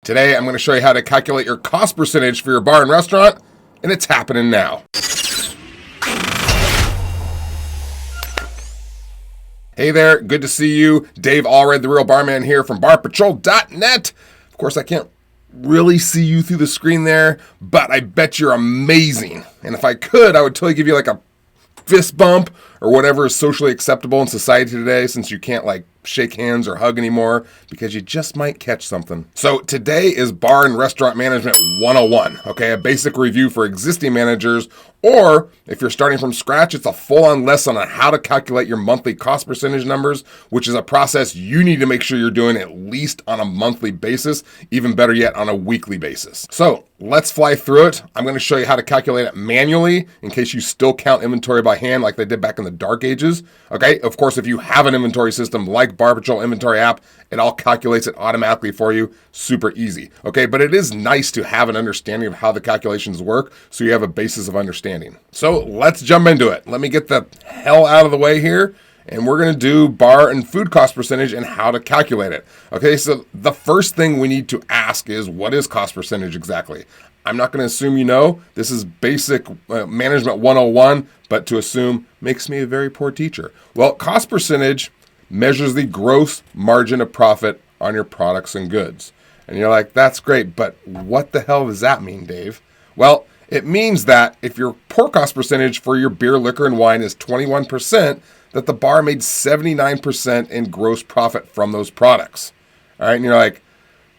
Today, I'm going to show you how to calculate your cost percentage for your bar and restaurant, and it's happening now. Hey there, good to see you. Dave Allred, the Real Barman here from barpatrol.net. Of course, I can't really see you through the screen there, but I bet you're amazing. And if I could, I would totally give you like a fist bump or whatever is socially acceptable in society today, since you can't like shake hands or hug anymore because you just might catch something. So today is Bar and Restaurant Management 101, okay? A basic review for existing managers, or if you're starting from scratch, it's a full-on lesson on how to calculate your monthly cost percentage numbers, which is a process you need to make sure you're doing at least on a monthly basis, even better yet on a weekly basis. So let's fly through it. I'm going to show you how to calculate it manually in case you still count inventory by hand like they did back in the dark ages. Okay, of course, if you have an inventory system like Bar Patrol Inventory app, it all calculates it automatically for you. Super easy. Okay, but it is nice to have an understanding of how the calculations work so you have a basis of understanding. So let's jump into it. Let me get the hell out of the way here, and we're going to do bar and food cost percentage and how to calculate it. Okay, so the first thing we need to ask is, what is cost percentage exactly? I'm not going to assume you know. This is basic management 101, but to assume makes me a very poor teacher. Well, cost percentage measures the gross margin of profit on your products and goods. And you're like, that's great, but what the hell does that mean, Dave? Well, it means that if your pour cost percentage for your beer, liquor, and wine is 21%, that the bar made 79% in gross profit from those products. All right, and you're like,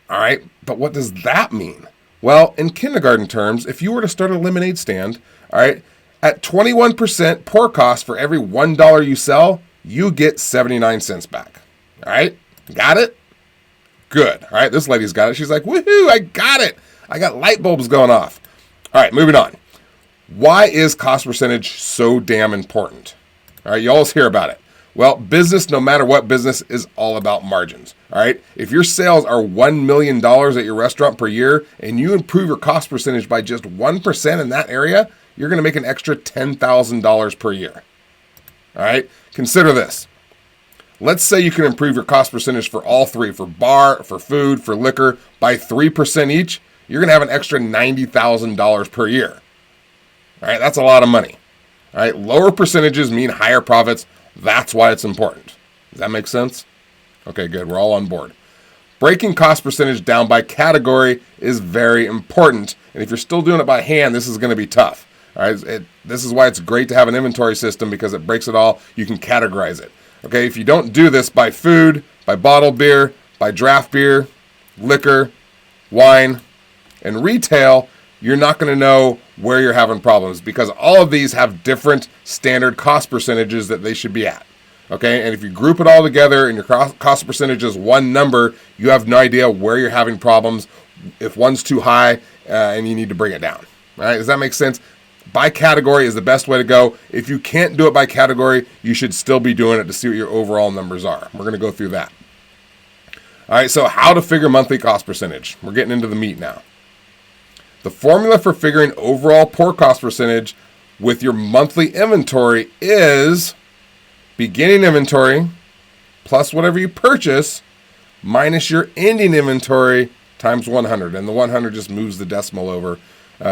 all right, but what does that mean? Well, in kindergarten terms, if you were to start a lemonade stand, all right, at 21% pour cost for every $1 you sell, you get 79 cents back. All right, got it? Good. All right, this lady's got it. She's like, woohoo, I got it. I got light bulbs going off. All right, moving on. Why is cost percentage so damn important? All right, you always hear about it. Well, business, no matter what business, is all about margins. All right, if your sales are $1 million at your restaurant per year and you improve your cost percentage by just 1% in that area, you're going to make an extra $10,000 per year. All right, consider this. Let's say you can improve your cost percentage for all three, for bar, for food, for liquor, by 3% each. You're going to have an extra $90,000 per year. All right, that's a lot of money. All right, lower percentages mean higher profits. That's why it's important. Does that make sense? Okay, good. We're all on board. Breaking cost percentage down by category is very important. And if you're still doing it by hand, this is going to be tough. All right, this is why it's great to have an inventory system, because it breaks it all. You can categorize it. Okay, if you don't do this by food, by bottled beer, by draft beer, liquor, wine, and retail, you're not going to know where you're having problems, because all of these have different standard cost percentages that they should be at. Okay, and if you group it all together and your cost percentage is one number, you have no idea where you're having problems, if one's too high, and you need to bring it down. All right, does that make sense? By category is the best way to go. If you can't do it by category, you should still be doing it to see what your overall numbers are. We're going to go through that. All right, so how to figure monthly cost percentage. We're getting into the meat now. The formula for figuring overall pour cost percentage with your monthly inventory is beginning inventory plus whatever you purchase minus your ending inventory times 100. And the 100 just moves the decimal over,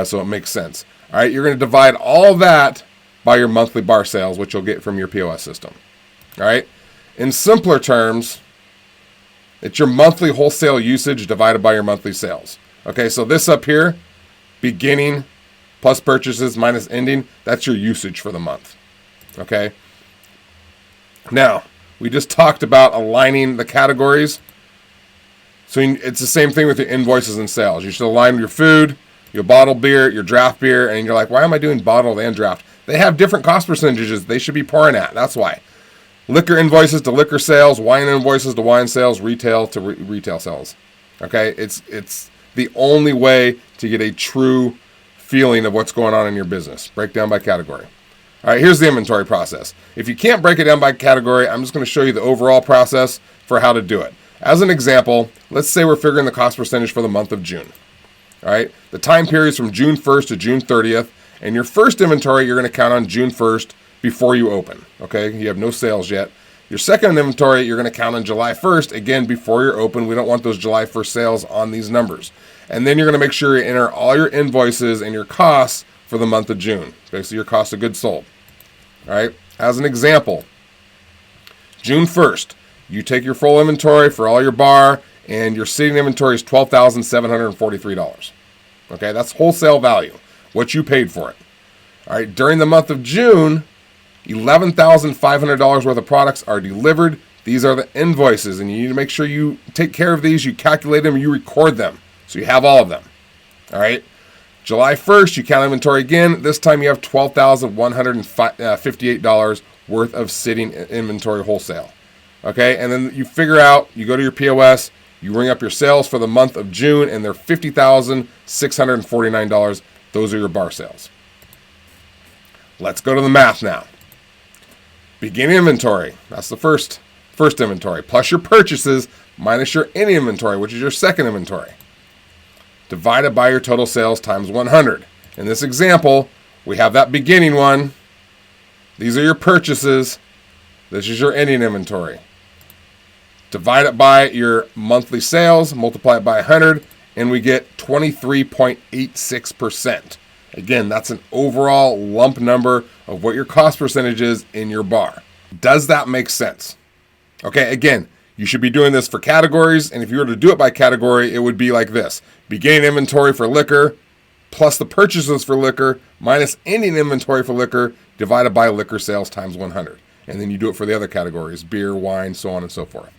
so it makes sense. All right, you're going to divide all that by your monthly bar sales, which you'll get from your POS system. All right, in simpler terms, it's your monthly wholesale usage divided by your monthly sales. Okay, so this up here, beginning plus purchases minus ending, that's your usage for the month. Okay, now we just talked about aligning the categories. So it's the same thing with your invoices and sales. You should align your food, your bottled beer, your draft beer, and you're like, why am I doing bottled and draft? They have different cost percentages they should be pouring at. That's why. Liquor invoices to liquor sales, wine invoices to wine sales, retail to retail sales. Okay, it's the only way to get a true feeling of what's going on in your business. Break down by category. All right, here's the inventory process. If you can't break it down by category, I'm just going to show you the overall process for how to do it. As an example, let's say we're figuring the cost percentage for the month of June. All right, the time period is from June 1st to June 30th, and your first inventory you're going to count on June 1st before you open. Okay, you have no sales yet. Your second inventory, you're going to count on July 1st. Again, before you're open, we don't want those July 1st sales on these numbers. And then you're going to make sure you enter all your invoices and your costs for the month of June. Basically, your cost of goods sold. All right. As an example, June 1st, you take your full inventory for all your bar, and your sitting inventory is $12,743. Okay, that's wholesale value, what you paid for it. All right, during the month of June, $11,500 worth of products are delivered. These are the invoices, and you need to make sure you take care of these, you calculate them, you record them, so you have all of them. All right, July 1st, you count inventory again. This time you have $12,158 worth of sitting inventory wholesale. Okay, and then you figure out, you go to your POS, you ring up your sales for the month of June, and they're $50,649. Those are your bar sales. Let's go to the math now. Beginning inventory, that's the first inventory, plus your purchases minus your ending inventory, which is your second inventory, divided by your total sales times 100. In this example, we have that beginning one. These are your purchases. This is your ending inventory. Divide it by your monthly sales, multiply it by 100, and we get 23.86%. Again, that's an overall lump number of what your cost percentage is in your bar. Does that make sense? Okay, again, you should be doing this for categories, and if you were to do it by category, it would be like this. Beginning inventory for liquor, plus the purchases for liquor, minus ending inventory for liquor, divided by liquor sales times 100. And then you do it for the other categories, beer, wine, so on and so forth.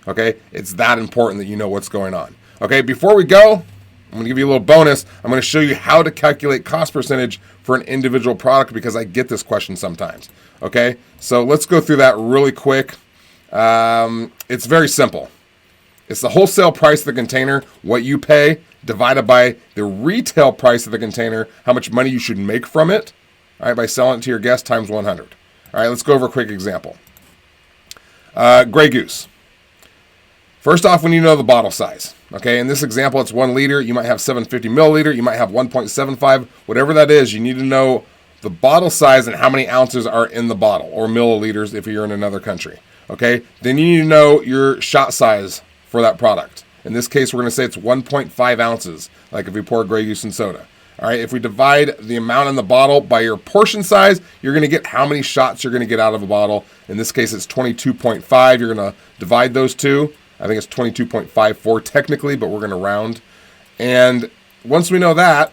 Okay, it's that important that you know what's going on. Okay, before we go, I'm going to give you a little bonus. I'm going to show you how to calculate cost percentage for an individual product because I get this question sometimes. Okay, so let's go through that really quick. It's very simple. It's the wholesale price of the container, what you pay, divided by the retail price of the container, how much money you should make from it, all right, by selling it to your guests times 100. All right, let's go over a quick example. Grey Goose. First off, we need to know the bottle size. Okay, in this example, it's 1 liter. You might have 750 milliliter. You might have 1.75. Whatever that is, you need to know the bottle size and how many ounces are in the bottle, or milliliters if you're in another country. Okay, then you need to know your shot size for that product. In this case, we're going to say it's 1.5 ounces, like if we pour Grey Goose and soda. All right, if we divide the amount in the bottle by your portion size, you're going to get how many shots you're going to get out of a bottle. In this case, it's 22.5. You're going to divide those two. I think it's 22.54 technically, but we're going to round. And once we know that,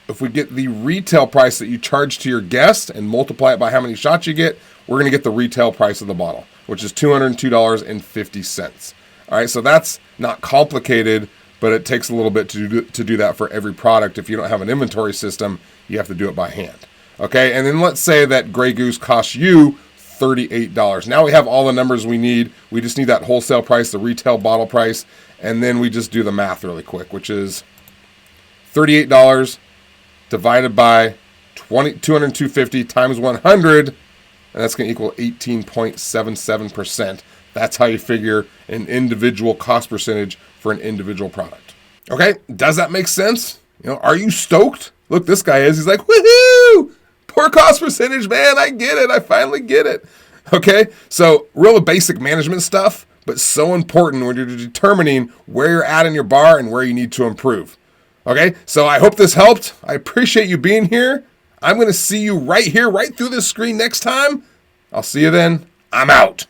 if we get the retail price that you charge to your guest and multiply it by how many shots you get, we're going to get the retail price of the bottle, which is $202.50. All right, so that's not complicated, but it takes a little bit to do that for every product. If you don't have an inventory system, you have to do it by hand. Okay, and then let's say that Grey Goose costs you $38. Now we have all the numbers we need. We just need that wholesale price, the retail bottle price, and then we just do the math really quick, which is $38 divided by 250 times 100, and that's going to equal 18.77%. That's how you figure an individual cost percentage for an individual product. Okay, does that make sense? You know, are you stoked? Look, this guy is. He's like, woohoo! Poor cost percentage, man. I get it. I finally get it. Okay, so real basic management stuff, but so important when you're determining where you're at in your bar and where you need to improve. Okay, so I hope this helped. I appreciate you being here. I'm going to see you right here, right through this screen next time. I'll see you then. I'm out.